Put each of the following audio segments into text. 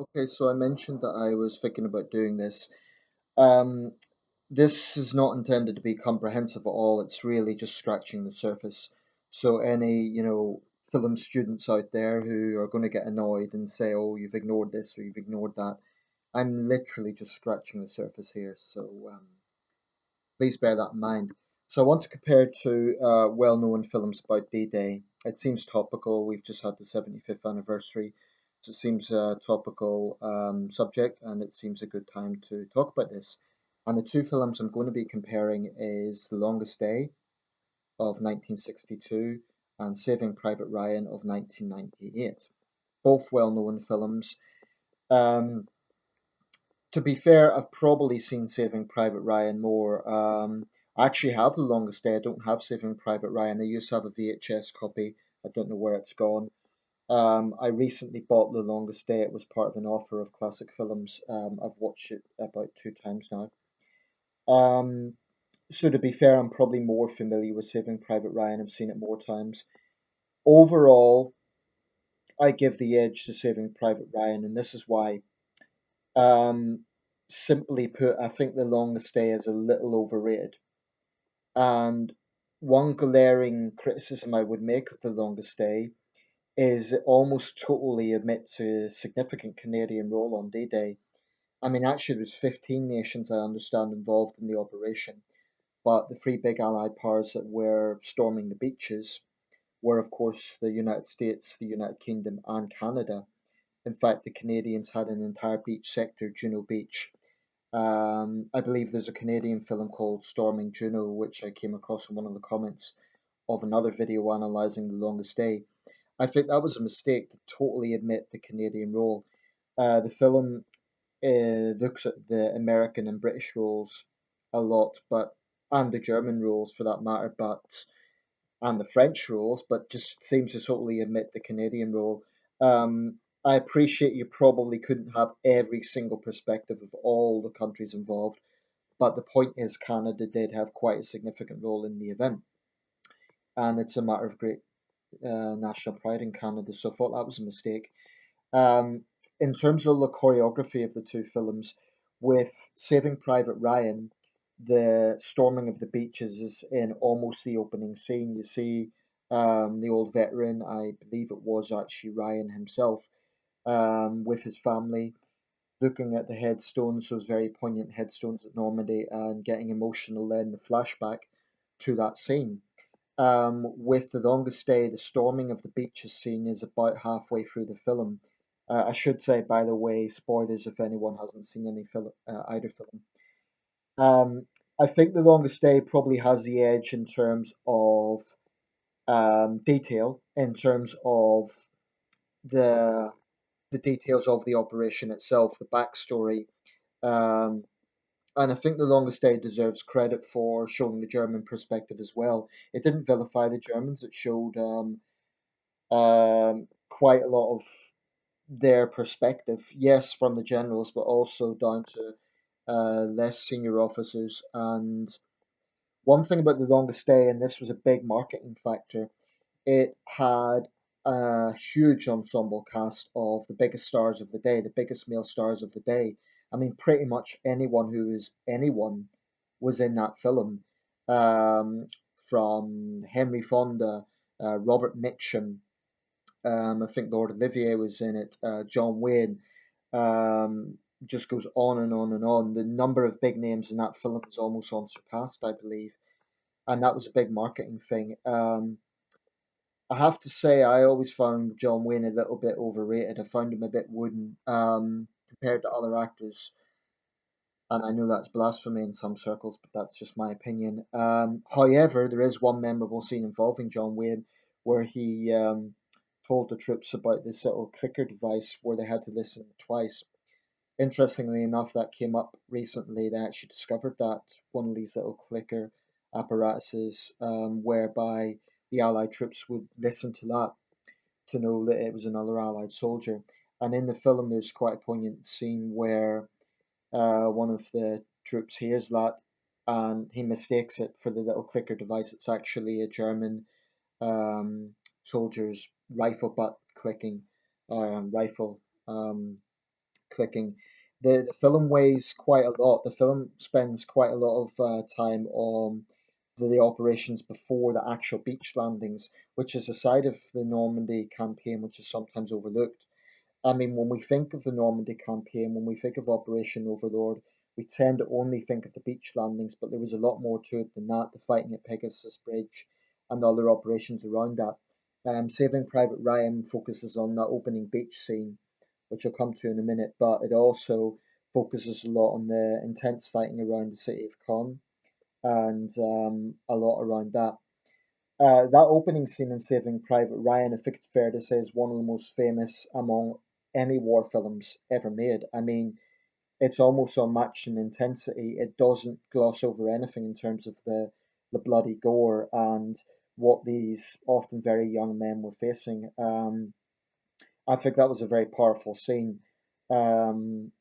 Okay, so I mentioned that I was thinking about doing this. Um, this is not intended to be comprehensive at all. It's really just scratching the surface. So any, film students out there who are going to get annoyed and say, "Oh, you've ignored this or you've ignored that," I'm literally just scratching the surface here. So please bear that in mind. So I want to compare two well-known films about D-Day. It seems topical. We've just had the 75th anniversary, so it seems a topical subject, and it seems a good time to talk about this. And the two films I'm going to be comparing is The Longest Day of 1962 and Saving Private Ryan of 1998. Both well-known films. Um, to be fair, I've probably seen Saving Private Ryan more. I actually have The Longest Day. I don't have Saving Private Ryan. I used to have a VHS copy. I don't know where it's gone. I recently bought The Longest Day. It was part of an offer of classic films. I've watched it about two times now. Um, so to be fair, I'm probably more familiar with Saving Private Ryan. I've seen it more times. Overall, I give the edge to Saving Private Ryan, and this is why. Um, Simply put, I think The Longest Day is a little overrated. And one glaring criticism I would make of The Longest Day is it almost totally omits a significant Canadian role on D-Day. I mean, actually, there was 15 nations, I understand, involved in the operation, but the three big Allied powers that were storming the beaches were, of course, the United States, the United Kingdom, and Canada. In fact, the Canadians had an entire beach sector, Juno Beach. I believe there's a Canadian film called Storming Juno, which I came across in one of the comments of another video analysing The Longest Day. I think that was a mistake to totally admit the Canadian role. The film looks at the American and British roles a lot, but and the German roles for that matter, but and the French roles, but just seems to totally omit the Canadian role. I appreciate you probably couldn't have every single perspective of all the countries involved, but the point is, Canada did have quite a significant role in the event, and it's a matter of great national pride in Canada. So I thought that was a mistake. Um, in terms of the choreography of the two films, with Saving Private Ryan, the storming of the beaches is in almost the opening scene. You see the old veteran, I believe it was actually Ryan himself, with his family, looking at the headstones, those very poignant headstones at Normandy, and getting emotional then the flashback to that scene. With The Longest Day, the storming of the beaches scene is about halfway through the film. I should say, by the way, spoilers if anyone hasn't seen any film, either film. Um, I think The Longest Day probably has the edge in terms of detail, in terms of the the details of the operation itself, the backstory. Um, and I think The Longest Day deserves credit for showing the German perspective as well. It didn't vilify the Germans, it showed quite a lot of their perspective. Yes, from the generals, but also down to less senior officers. And one thing about The Longest Day, and this was a big marketing factor, it had a huge ensemble cast of the biggest stars of the day, the biggest male stars of the day. I mean, pretty much anyone who is anyone was in that film, um, from Henry Fonda, Robert Mitchum. I think Lord Olivier was in it. John Wayne. Just goes on and on and on. The number of big names in that film is almost unsurpassed, I believe, and that was a big marketing thing. I have to say, I always found John Wayne a little bit overrated. I found him a bit wooden compared to other actors, and I know that's blasphemy in some circles, but that's just my opinion. However, there is one memorable scene involving John Wayne where he told the troops about this little clicker device where they had to listen twice. Interestingly enough, that came up recently. They actually discovered that one of these little clicker apparatuses, whereby the Allied troops would listen to that to know that it was another Allied soldier. And in the film, there's quite a poignant scene where one of the troops hears that and he mistakes it for the little clicker device. It's actually a German soldier's rifle butt clicking rifle. Um, clicking. The film weighs quite a lot. The film spends quite a lot of time on the operations before the actual beach landings, which is a side of the Normandy campaign which is sometimes overlooked. I mean, when we think of the Normandy campaign, when we think of Operation Overlord, we tend to only think of the beach landings, but there was a lot more to it than that. The fighting at Pegasus Bridge and the other operations around that. Saving Private Ryan focuses on that opening beach scene, which I'll come to in a minute, but it also focuses a lot on the intense fighting around the city of Caen and a lot around that. That opening scene in Saving Private Ryan, I think it's fair to say, is one of the most famous among any war films ever made. I mean, it's almost unmatched in intensity. It doesn't gloss over anything in terms of the bloody gore and what these often very young men were facing. I think that was a very powerful scene. Um,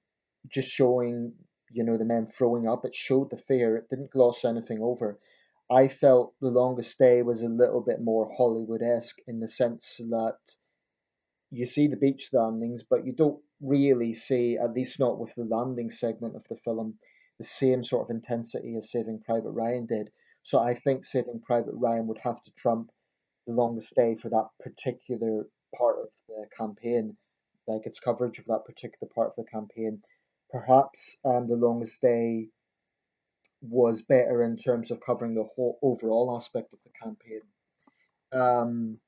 just showing, the men throwing up. It showed the fear. It didn't gloss anything over. I felt The Longest Day was a little bit more Hollywood-esque in the sense that you see the beach landings, but you don't really see, at least not with the landing segment of the film, the same sort of intensity as Saving Private Ryan did. So I think Saving Private Ryan would have to trump The Longest Day for that particular part of the campaign, like its coverage of that particular part of the campaign. Perhaps The Longest Day was better in terms of covering the whole overall aspect of the campaign. Um,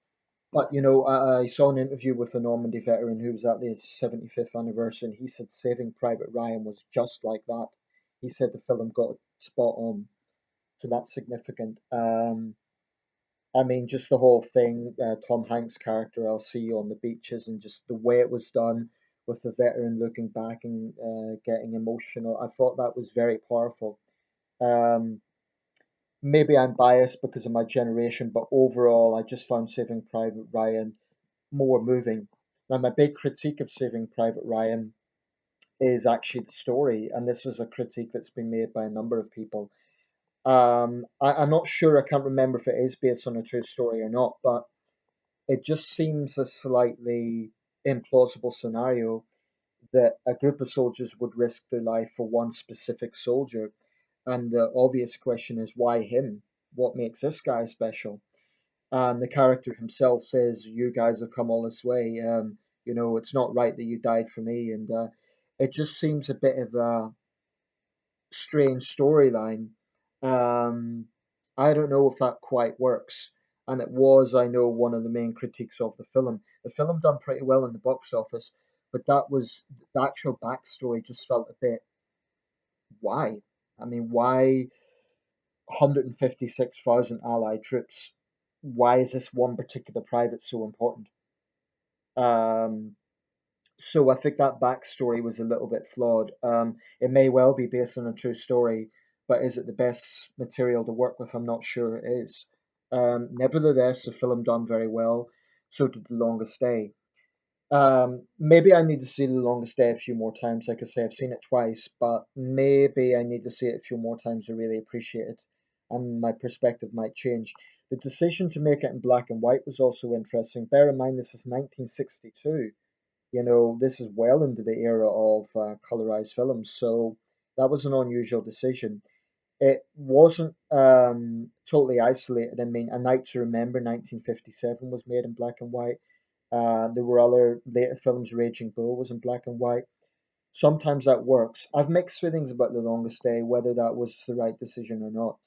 but I saw an interview with a Normandy veteran who was at the 75th anniversary, and he said Saving Private Ryan was just like that. He said the film got it spot on, so that's significant. I mean, just the whole thing, Tom Hanks' character, I'll see you on the beaches, and just the way it was done with the veteran looking back and getting emotional. I thought that was very powerful. Um, Maybe I'm biased because of my generation, but overall, I just found Saving Private Ryan more moving. Now, my big critique of Saving Private Ryan is actually the story, and this is a critique that's been made by a number of people. I'm not sure, I can't remember if it is based on a true story or not, but it just seems a slightly implausible scenario that a group of soldiers would risk their life for one specific soldier. And the obvious question is, why him? What makes this guy special? And the character himself says, "You guys have come all this way. It's not right that you died for me." And it just seems a bit of a strange storyline. Um, I don't know if that quite works. And it was, I know, one of the main critiques of the film. The film done pretty well in the box office, but that was the actual backstory just felt a bit why? I mean, why 156,000 Allied troops? Why is this one particular private so important? Um, so I think that backstory was a little bit flawed. It may well be based on a true story, but is it the best material to work with? I'm not sure it is. Nevertheless, the film done very well. So did The Longest Day. Maybe I need to see The Longest Day a few more times. Like I say, I've seen it twice, but maybe I need to see it a few more times to really appreciate it, and my perspective might change. The decision to make it in black and white was also interesting. Bear in mind, this is 1962. This is well into the era of colorized films, so that was an unusual decision. It wasn't totally isolated. I mean, A Night to Remember 1957 was made in black and white. There were other later films, Raging Bull was in black and white. Sometimes that works. I've mixed feelings about The Longest Day, whether that was the right decision or not.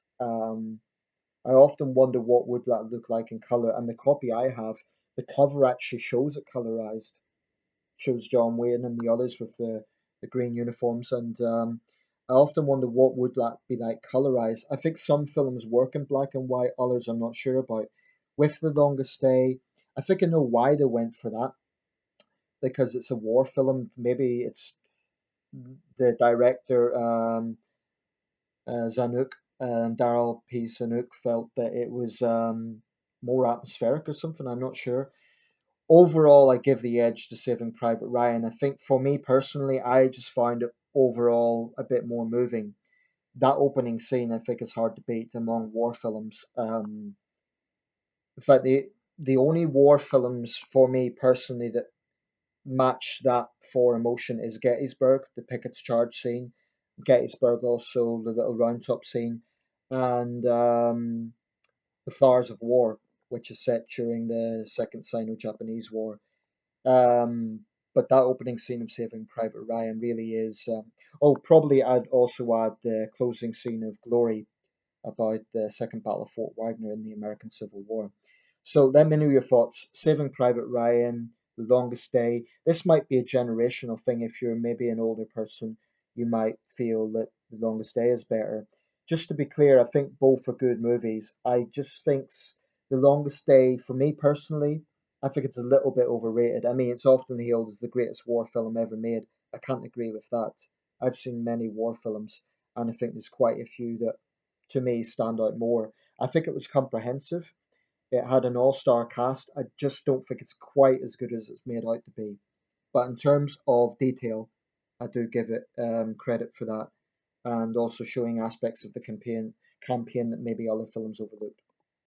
I often wonder what would that look like in color, and the copy I have, the cover actually shows it colorized, shows John Wayne and the others with the green uniforms, and I often wonder what would that be like colorized. I think some films work in black and white, others I'm not sure about. With The Longest Day, I think I know why they went for that, because it's a war film. Maybe it's the director, Zanuck, Daryl P. Zanuck, felt that it was more atmospheric or something. I'm not sure. Overall, I give the edge to Saving Private Ryan. I think for me personally, I just found it overall a bit more moving. That opening scene, I think, is hard to beat among war films. In fact, the only war films for me personally that match that for emotion is Gettysburg, the Pickett's Charge scene. Gettysburg also the little round top scene, and the Flowers of War, which is set during the Second Sino-Japanese War. Um, but that opening scene of Saving Private Ryan really is. Oh, probably I'd also add the closing scene of Glory about the Second Battle of Fort Wagner in the American Civil War. So let me know your thoughts. Saving Private Ryan, The Longest Day. This might be a generational thing. If you're maybe an older person, you might feel that The Longest Day is better. Just to be clear, I think both are good movies. I just think The Longest Day, for me personally, I think it's a little bit overrated. I mean, it's often hailed as the greatest war film ever made. I can't agree with that. I've seen many war films, and I think there's quite a few that to me stand out more. I think it was comprehensive. It had an all-star cast. I just don't think it's quite as good as it's made out to be. But in terms of detail, I do give it credit for that, and also showing aspects of the campaign that maybe other films overlooked.